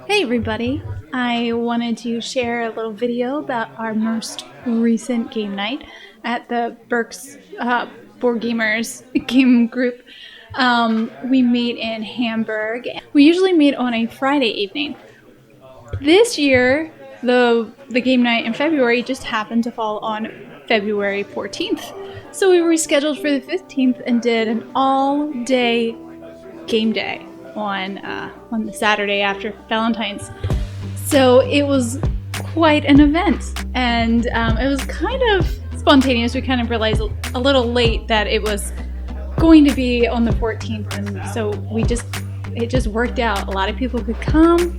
Hey everybody! I wanted to share a little video about our most recent game night at the Berks Boardgamers game group. We meet in Hamburg. We usually meet on a Friday evening. This year, the game night in February just happened to fall on February 14th. So we rescheduled for the 15th and did an all-day game day on the Saturday after Valentine's. So it was quite an event, and it was kind of spontaneous. We kind of realized a little late that it was going to be on the 14th, and so it just worked out. A lot of people could come,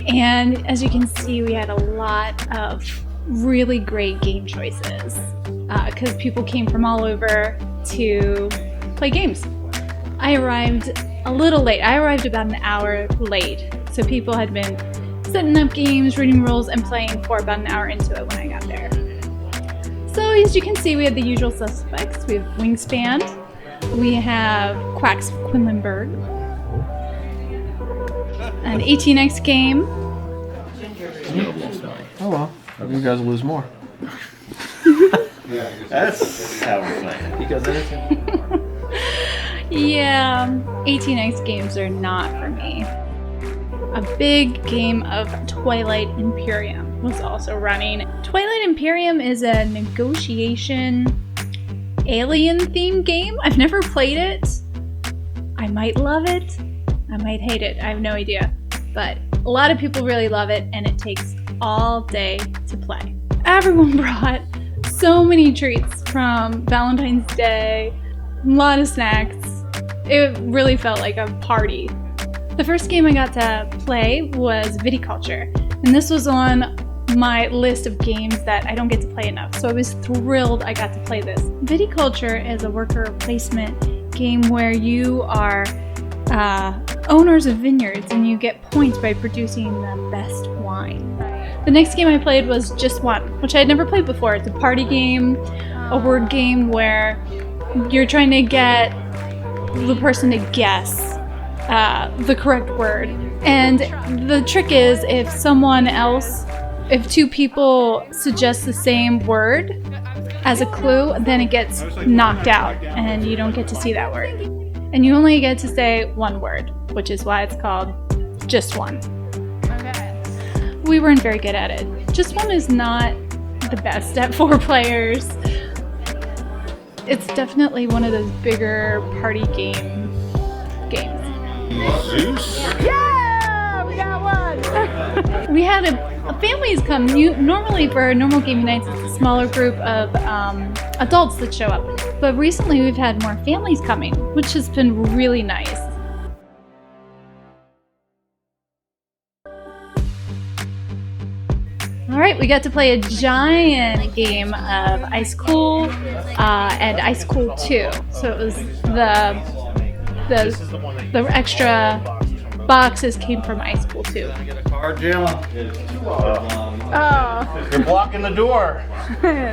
and as you can see, we had a lot of really great game choices because people came from all over to play games. I arrived a little late. I arrived about an hour late, so people had been setting up games, reading rules, and playing for about an hour into it when I got there. So as you can see, we have the usual suspects. We have WingSpan, we have Quacks of Quedlinburg, an 18x game. Oh well, you guys will lose more. That's how we're playing. Because Yeah, 18x games are not for me. A big game of Twilight Imperium was also running. Twilight Imperium is a negotiation alien-themed game. I've never played it. I might love it. I might hate it. I have no idea. But a lot of people really love it, and it takes all day to play. Everyone brought so many treats from Valentine's Day, a lot of snacks. It really felt like a party. The first game I got to play was Viticulture, and this was on my list of games that I don't get to play enough, so I was thrilled I got to play this. Viticulture is a worker placement game where you are owners of vineyards and you get points by producing the best wine. The next game I played was Just One, which I had never played before. It's a party game, a word game where you're trying to get the person to guess the correct word. And the trick is if two people suggest the same word as a clue, then it gets knocked out and you don't get to see that word. And you only get to say one word, which is why it's called Just One. We weren't very good at it. Just One is not the best at 4 players. It's definitely one of those bigger party games. Zeus? Yeah! We got one! We had families come. Normally for normal gaming nights, it's a smaller group of adults that show up. But recently we've had more families coming, which has been really nice. Alright, we got to play a giant game of Icecool and Icecool 2. So it was the extra boxes came from Icecool 2. Get a card, Jim. Oh. You're blocking the door.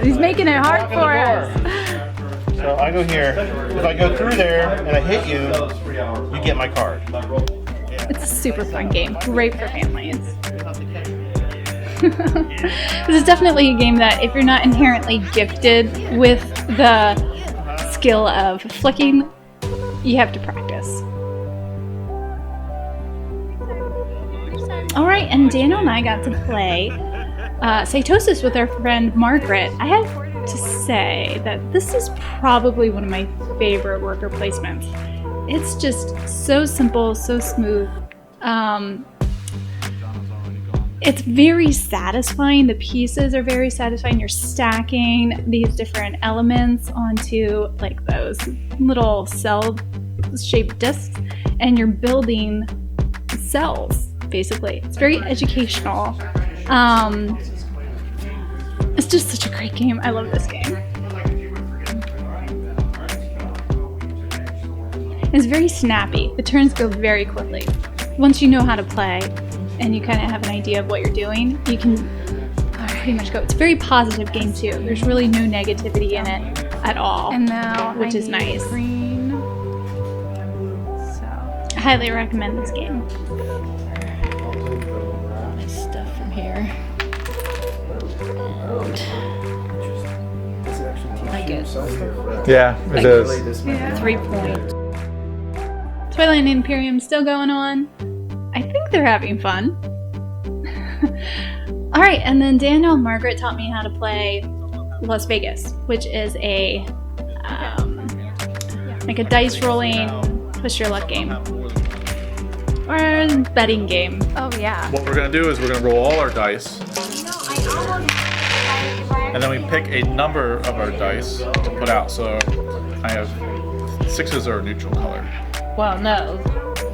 He's making it hard for us. So I go here. If I go through there and I hit you, you get my card. It's a super fun game. Great for families. This is definitely a game that if you're not inherently gifted with the skill of flicking, you have to practice. Alright, and Daniel and I got to play Cytosis with our friend Margaret. I have to say that this is probably one of my favorite worker placements. It's just so simple, so smooth. It's very satisfying. The pieces are very satisfying. You're stacking these different elements onto like those little cell-shaped discs, and you're building cells, basically. It's very educational. It's just such a great game. I love this game. It's very snappy. The turns go very quickly. Once you know how to play, and you kind of have an idea of what you're doing, you can pretty much go. It's a very positive game too. There's really no negativity in it at all, And now which is nice. Green. So I highly recommend this game. Yeah, it is. 3 points. Twilight and Imperium still going on. I think they're having fun. All right, and then Daniel and Margaret taught me how to play Las Vegas, which is a like a dice rolling push your luck game or betting game. Oh yeah. What we're gonna do is we're gonna roll all our dice, and then we pick a number of our dice to put out. So I have 6s are a neutral color. Well, no.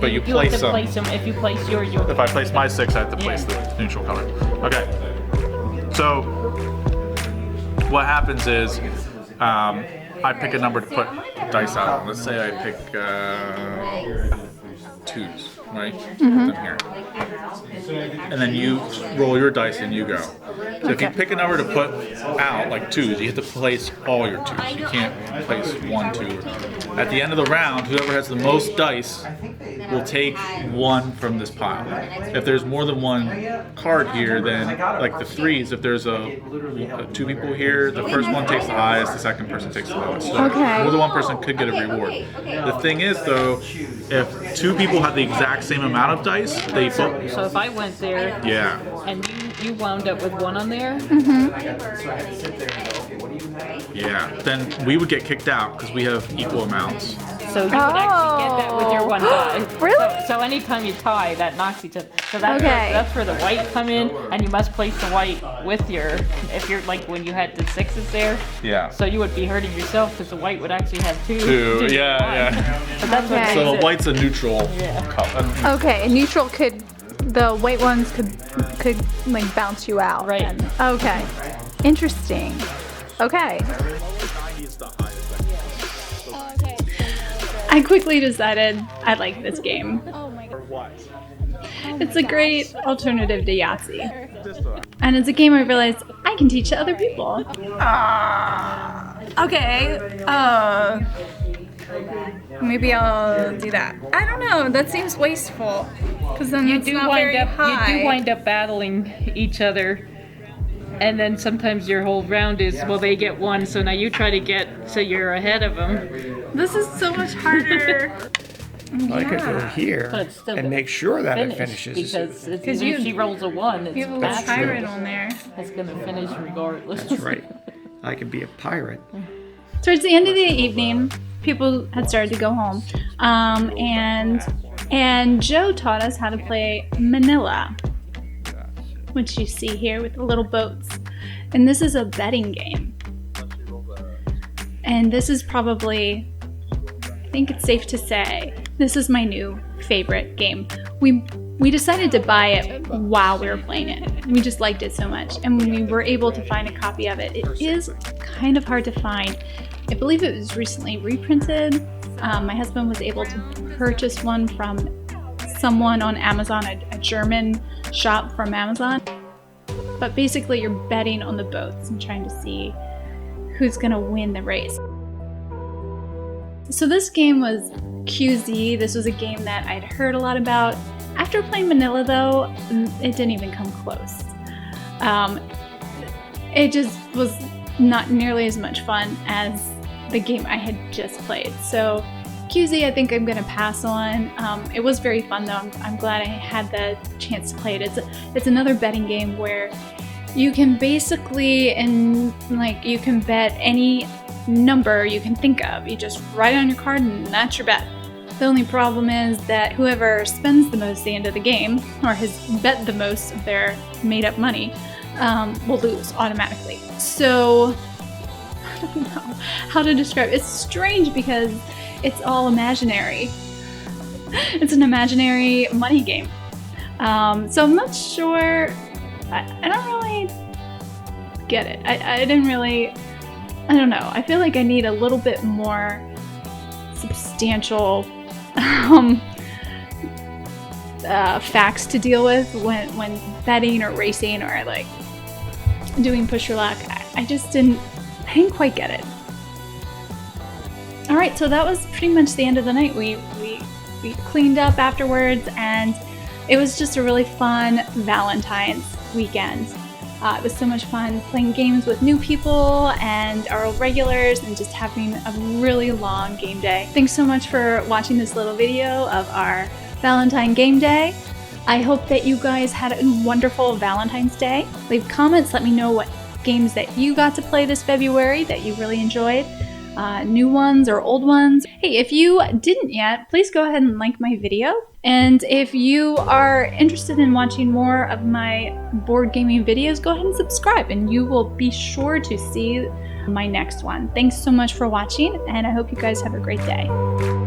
But you have place to them. place them. If you place yours, If I place my 6, I have to place the neutral color. Okay. So what happens is I pick a number to put dice out on. Let's say I pick 2s, right? In here. And then you roll your dice and you go. So if you pick a number to put out, like 2s, you have to place all your 2s. You can't place 1, 2. At the end of the round, whoever has the most dice will take 1 from this pile. If there's more than 1 card here, then like the 3s, if there's 2 people here, the first one takes the highest, the second person takes the lowest. So more than 1 person could get a reward. The thing is though, if 2 people have the exact same amount of dice, they both. So if I went there, and you wound up with 1 on there, then we would get kicked out because we have equal amounts. so you would actually get that with your 1 die. Really? So anytime you tie, that knocks each other. So that's where the white come in, and you must place the white with your. If you're like when you had the 6s there. Yeah. So you would be hurting yourself because the white would actually have 2. 2, yeah. But that's what So makes the it- white's a neutral color. Okay, and neutral the white ones could like bounce you out. Right. then. Okay. Interesting. Okay. I quickly decided I like this game. It's a great alternative to Yahtzee. And it's a game I realized I can teach to other people. Okay. Maybe I'll do that. I don't know. That seems wasteful. Because then You it's do not very high. You do wind up battling each other, and then sometimes your whole round is they get 1, so now you try to get so you're ahead of them. This is so much harder. I could go here But it's still and make sure that it finishes. because if she rolls a 1, it's You have a little that's pirate on there. It's gonna finish regardless. That's right. I could be a pirate. Towards the end of the evening, people had started to go home, and Joe taught us how to play Manila, which you see here with the little boats. And this is a betting game. And this is probably, I think it's safe to say, this is my new favorite game. We decided to buy it while we were playing it. We just liked it so much. And when we were able to find a copy of it, it is kind of hard to find. I believe it was recently reprinted. My husband was able to purchase one from someone on Amazon, a German shop from Amazon. But basically you're betting on the boats and trying to see who's gonna win the race. So this game was QZ. This was a game that I'd heard a lot about. After playing Manila though, it didn't even come close. It just was not nearly as much fun as the game I had just played. So QZ I think I'm gonna pass on. It was very fun though. I'm glad I had the chance to play it. It's another betting game where you can basically you can bet any number you can think of. You just write it on your card and that's your bet. The only problem is that whoever spends the most at the end of the game, or has bet the most of their made up money, will lose automatically. So I don't know how to describe it. It's strange because it's all imaginary. It's an imaginary money game. So I'm not sure. I don't really get it. I didn't really. I don't know. I feel like I need a little bit more substantial facts to deal with when betting or racing or like doing push your luck. I didn't quite get it. All right, so that was pretty much the end of the night. We cleaned up afterwards, and it was just a really fun Valentine's weekend. It was so much fun playing games with new people and our old regulars and just having a really long game day. Thanks so much for watching this little video of our Valentine game day. I hope that you guys had a wonderful Valentine's Day. Leave comments, let me know what games that you got to play this February that you really enjoyed. New ones or old ones. Hey, if you didn't yet, please go ahead and like my video. And if you are interested in watching more of my board gaming videos, go ahead and subscribe and you will be sure to see my next one. Thanks so much for watching, and I hope you guys have a great day.